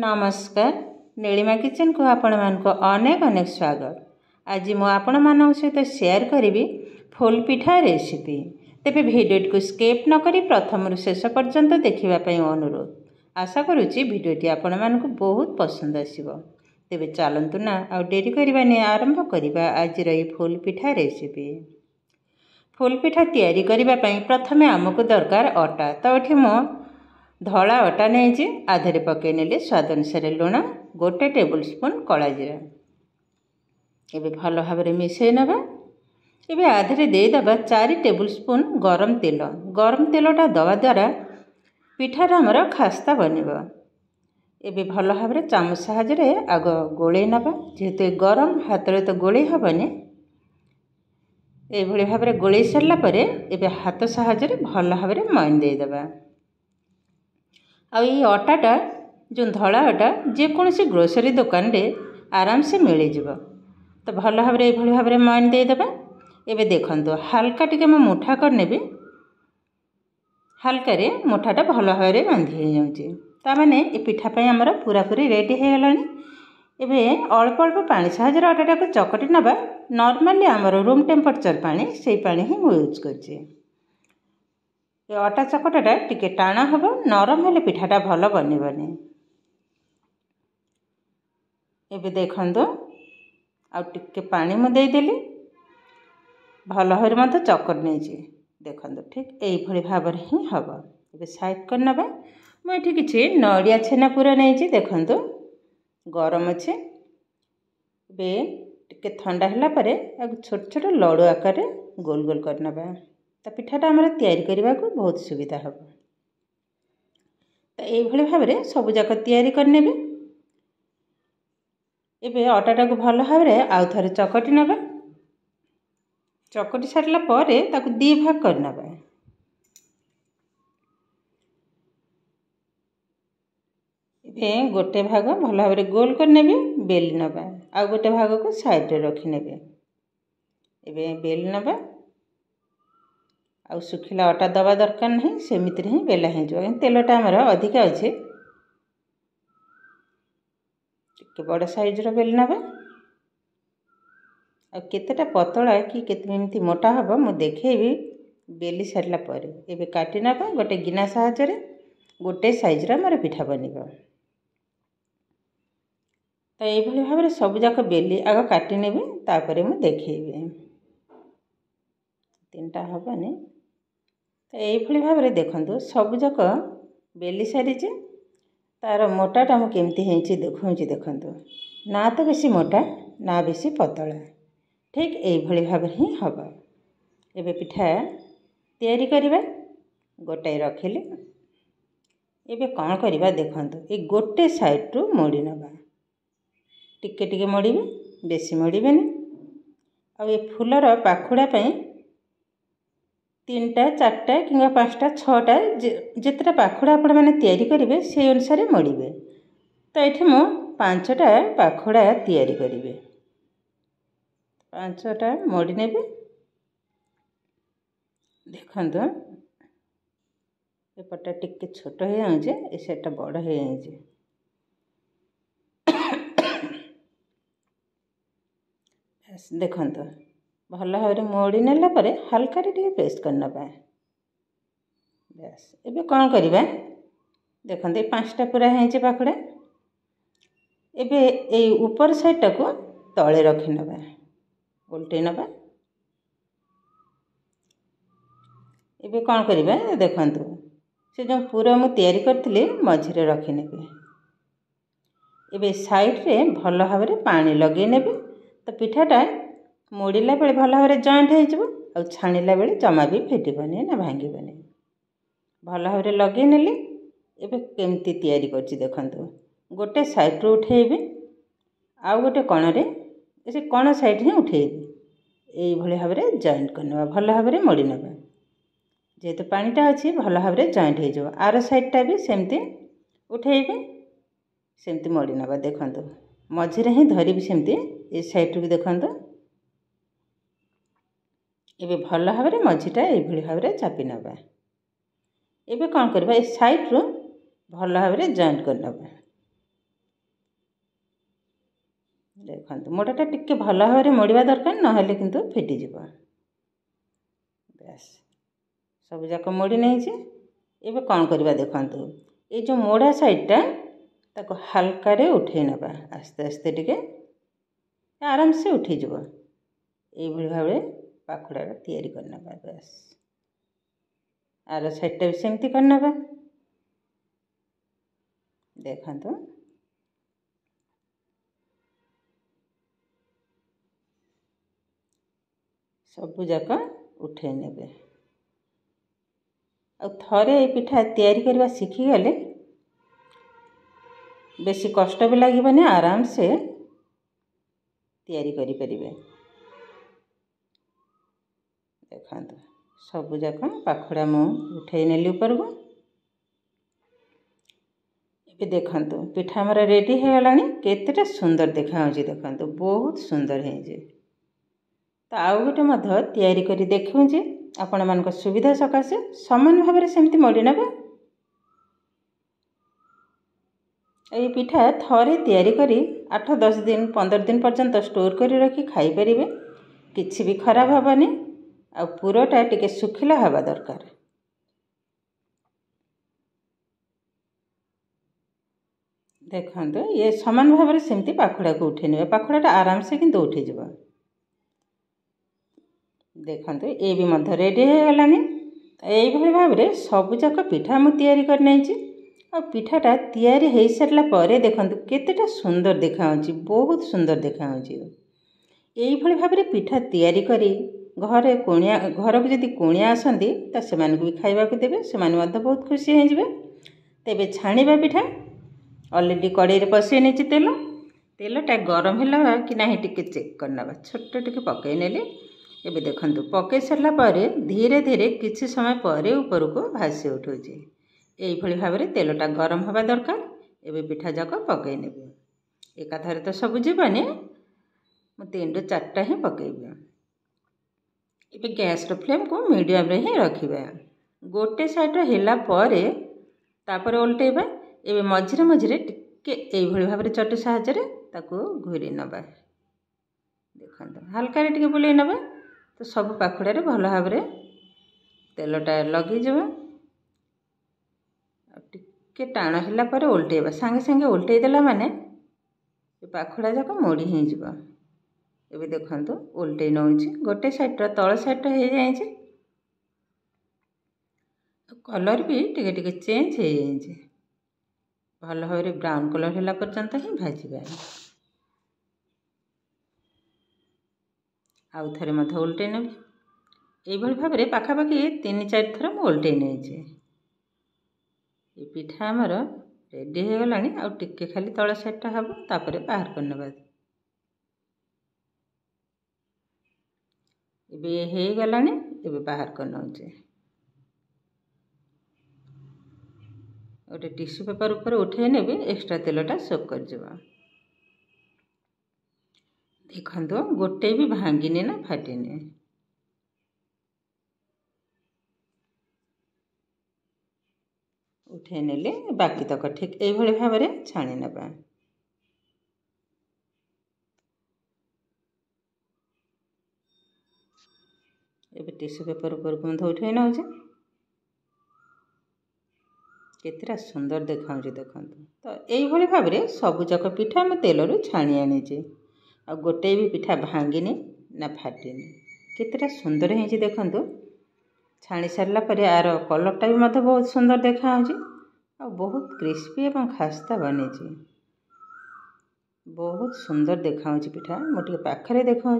नमस्कार नीलिमा किचन को आपण मानक अनेक अनेक स्वागत। आज मु आपण मानक सहित शेयर करी फुल पिठा रेसिपी। तेबे भिडियो को स्किप न करी प्रथम शेष पर्यंत देखिबा अनुरोध। आशा करुच्ची भिडियोटी आपण मानक बहुत पसंद आसीबो। तेबे चलंतु ना आ डेरी करबानी आरंभ करिबा आज रही फुल पिठा रेसिपी। फुल पिठा तैयारी करबा पई प्रथमे हमको दरकार अटा। तो एठी मो धला अटा नहीं आधे पकई नेली स्वाद अनुसार लुण 1 टेबुल स्पून कला जीरा एबे भल भाव मिसई नबा। एबे आधे देदेबा 4 टेबुल स्पून गरम तेलटा दवा द्वारा पिठार हमर खास्ता बनब। एबे भल भाव चामच साहाय्य आग गोले नबा। जेहेतु गरम हाथ तो गोले हेनी ये भाव गोले सारा पर एबे हाथ साहाय्य भल भाव मईन देदेबा। आई अटाटा जो धला अटा जेकोसी ग्रोसरी दुकान रे आराम से मिल जाव। तो भल भाव ये भाव मईन देदेबा। एबे देखंतु हाल्का टिके मैं मुठा करनेबी। हाल्का रे मुठाटा भल भाव बांधी हो जाऊँगी। ताने ये पिठापाई आमर पूरा पूरी रेडी हो गलानी। एबे अल्प अल्प पानी साहाय्य अटाटा को चकटी नबा। नॉर्मली आमर रूम टेम्परेचर पानी से पानी ही यूज करछे। अटा चकटाटा टिके टाणा हम नरम हेले पिठाटा भल बनबनी। एबे देखंतु आ टिके पानी मु देदेली भल भाव मत चकट नहीं देखंतु ठीक यही भाव ही हम। एबे साइड कर नबा। मुझे किसी नड़िया छेना पूरा नहीं देखंतु गरम अच्छे। एबे टिके ठंडा हैला परे छोट छोट लड्डू आकार गोल गोल कर नबा। तो पिठाटा आमर तैयारी करने को बहुत सुविधा हम। तो ये भाव में सबूक तैयारी करने। एबे अटाटा को भल भाव आउ थे चकटी नबा। चकटी सारा पर ताकू 2 भाग कर नबा। एबे गोटे भाग भल भाव गोल कर नेबे बेली नबा। आउ गोटे भाग को साइड रे रखी नेबे। एबे बेली नबा। आउ सुखिला अटा दबा दरकार नहीं सेमिति ही बेला हो जाए। तेलटा आमर अधिक अच्छे टिके बड़ साइज बेली नबा। केतेटा पतला कि केते मोटा हम मु देखेबी बेली सारा पर। एबे काटी नबा गोटे गिना साहाय्य गोटे साइज मोर पिठा बनब। तो ये भाव सबूक बेली आग काटी नेबी तापर मु देखेबी 3टा हेनी। तो ये भाव में देखंतु सबूक बेली सारी तार मोटाटा मु केमती है देखूँ देखंतु ना तो बेसी मोटा ना बेसी पतला ठीक यही भाव ही हम। एबे पिठा तैयारी करबा गोटाए रखिली। एबे कौन करबा देखंतु ये गोटे साइड रु मोड़ी नबा। टिके टिके मोड़बे बेसी मोड़बेनी। आ ये फूलर पाखुड़ा पई 3टा 4टा कि 5टा 6टा जितटा पाखुड़ा आपण मैंने तैयारी करेंगे से अनुसार मोड़े। तो ये मु 5टा पाखुड़ा तैयारी करेंगे। 5टा मोड़ी ने देखंतु एपटा टिके छोट हो जाऊे ए सेटा बड़ हो जाए। देखंतु भल भाव मोड़ी नेला परे हल्का टे पेस्ट कर नबा। बस एबे कौन करबा देखंतु 5टा पूरा है पाखुड़ा। एबे ए ऊपर साइड टाको तले रखी नबा उल्टे नबा। एबे कौन करबा देखंतु से जो पूरा मु तैयारी करथिले मझिरे रखी नेबे। एबे साइड रे भल भाव पानी लगे नेबे। तो पिठाटा मोड़ला बेले भल भाव जॉइंट हो छाणिला बेले जमा भी फेटबनी ना भांगबनी। भल भाव लगे नेली। एबे केमती तैयारी करछि देखंतु गोटे साइड रो उठेबे आउ गोटे कोण रे से कोण साइड ही उठेबे एई भली भाव जॉइंट करनबा। भल भाव मोड़ी नबा जेहेतु पानीटा अच्छी भल भाव जॉइंट हो जाव। आर साइडटा भी सेमती उठेबे सेमती मोड़ी नबा। देखंतु मझिरे ही धरिबी सेमती ए साइड रू देखंतु। एबे भल भाव मझीटा ये भाव चापी नबा। एबे कौन करबा ए साइड रू भल भाव जॉइंट कर नबा। देखो मोड़ाटा टिके भल भाव में मोड़ा दरकार ना किंतु फिटिज। बस सब जाक मोड़ी नहीं। एबे कौन करवा देखो ये जो मोड़ा साइडटा ताको हल्का रे उठे नबा आस्ते आस्ते टिके आराम से उठीज। ये भाव पाखुड़ा तैयारी करना। बस आर साइडटा भी सेमती करना। देखो सबू जाक उठे नेबे। थरे ये पिठा तैयारी करवा शिखीगले बेसी कष्ट भी लगे आराम से तैयारी करि परिबे। देखो सबू जाक पाखुड़ा मु उठे नेली ऊपर को। ये देखो पिठा मोर रेडी हो गलानी। केतेटा सुंदर देखा। देखो बहुत सुंदर है। तो आउ गोटे मध्य तैयारी करी देखूँ आपण मान सुविधा सकाशे समान भाव में सेमती मोड़ी नेबा। ये पिठा थरे तैयारी करी 8-10 दिन 15 दिन पर्यंत स्टोर करी रखी खाई परिबे। किछि भी खराब हेबानी। आ पुरटा टिके सुखिला हवा दरकार। देखो ये समान भाव में सेमती पाखुड़ा को उठे नेबे। पाखुड़ाटा आराम से किंतु उठी जिवो। देखो ये भी मध्य रेडी हो गलानी। यही भाव में सबू जाक पिठा मु तैयारी कर नहीं। और पिठाटा तैयारी हो सारा पर देखो केतेटा सुंदर देखा। बहुत सुंदर देखा। यही भाव में पिठा तैयारी करी घरे कुणिया घर को जदि कुणिया आसती तो से भी खाइबा को देबे। से बहुत खुशी हो जिवे। तेबे छाणीबा पिठा ऑलरेडी कड़ाई रे पसई नहीं तेल। तेलटा गरम है कि नहीं टिके चेक करना। छोट टिके पकई नेली। एबे देखंतु पकई सरला पारे धीरे धीरे किछि समय परे ऊपर को भासी उठुची। एई भली भाबरे तेलटा गरम हवा दरकार। एबे पिठा जाक पकई नेबे। एकाथरे तो सब जीवानी मु 3-4टा ही पकईबे। एबे गैस रो फ्लेम को मीडियम रे ही रखिबे। गोटे साइड होला पारे तापर उल्टेबा। एबे मझिरे मझिरे टिके एई भली भाबरे चटु सहायता रे ताको घुरी नबा। देखंतु हल्का रे टिके बुले नबा। तो सब पाखुड़ा रे भल भाव में तेलटा लगी जावा। टिके टाण होला पर उल्टेबा। सांगे सांगे उल्टे देला माने पाखुड़ा जाक मोड़ी ही जिवो। एबे देखंतु उल्टे नउची। गोटे साइड तळ साइड हो जाइए। कलर भी टिके टिके चेंज हो जाइए। भल भाव में ब्राउन कलर होला पर्यंत ही भाजिबा। आउ थरे मध्य उल्टे नेबे। एई भाव में पाखापाखि 3-4 थर मु उल्टे नहीं। ये पिठा आमर रेडी हो गलानी। आउ टिके खाली तळ साइडटा हबो तापर बाहर कर नेबा। एबे हे गलानी। एबे बाहर कर नउचे। गोटे टिश्यू पेपर ऊपर उठे नेबे। एक्स्ट्रा तेलटा सोक कर जिवो। देखंतु गोटे भी भांगिनी ना फाटिनी। उठे नेले बाकी तक ठीक एई भली भाव में छाणी नेबा। एबे टिश्यू पेपर ऊपर को उठे नउचे। केतेटा सुंदर देखा। देखंतु तो एई भली भाव में सबू जाक पिठा मु तेलरू छाणी आनीचे। आ गोटे भी पिठा भांगिनी ना फाटिनी। केतेटा सुंदर है। देखंतु छाणी सारला परे आर कलरटा भी मत बहुत सुंदर देखा। आ बहुत क्रिस्पी एवं खास्ता बनी। बहुत सुंदर देखा पिठा। मुझे पाखरे देखा।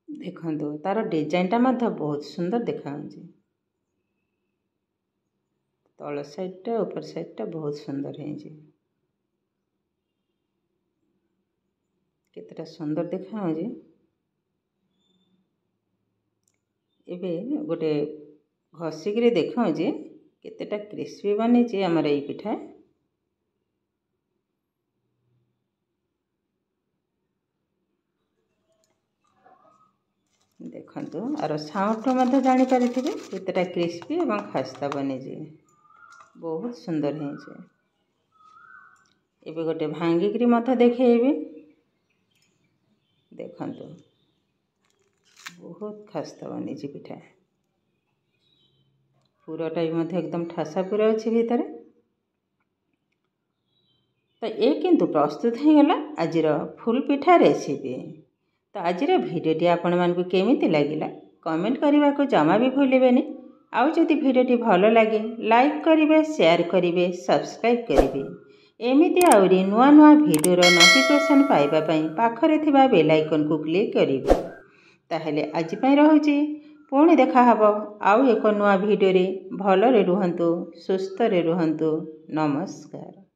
देखंतु तार डिजाइनटा मत बहुत सुंदर देखा। तल साइडटा ऊपर साइडटा बहुत सुंदर है। केतेटा सुंदर देखा। एबे गोटे घसिकी देखा केतेटा क्रिस्पी बनी आमर ये पिठा। देखंतु आर साउंड मध्य जानी पारिथिबे केतेटा क्रिस्पी एवं खास्ता बनी। बहुत सुंदर है। एबे गोटे भांगिकी मत देखेबी देखंतु बहुत खस्ता बनी पिठा पुरटा भी एकदम ठसा पूरा अच्छी भितर। तो ये किंतु प्रस्तुत हो गला आज फुल पिठा रेसिपी। तो आज भिडियोटी आपण मानकु केमिति लागिला कमेंट करने को जमा भी भूलें। आउ जदि भिडियोटी भल लगे लाइक करेंगे, शेयर करेंगे, सब्सक्राइब करेंगे। एमिति आउरी नुआ नुआ भिडियोर नोटिफिकेशन पाइबापी पाखरे थिबा बेल आइकन को क्लिक करेंगे। ताहले आज पई रहुची, पुणी देखा हबो आउ एक नुआ भिडियो रे। भलरे रुहंतु, सुस्थ रे रुहंतु। नमस्कार।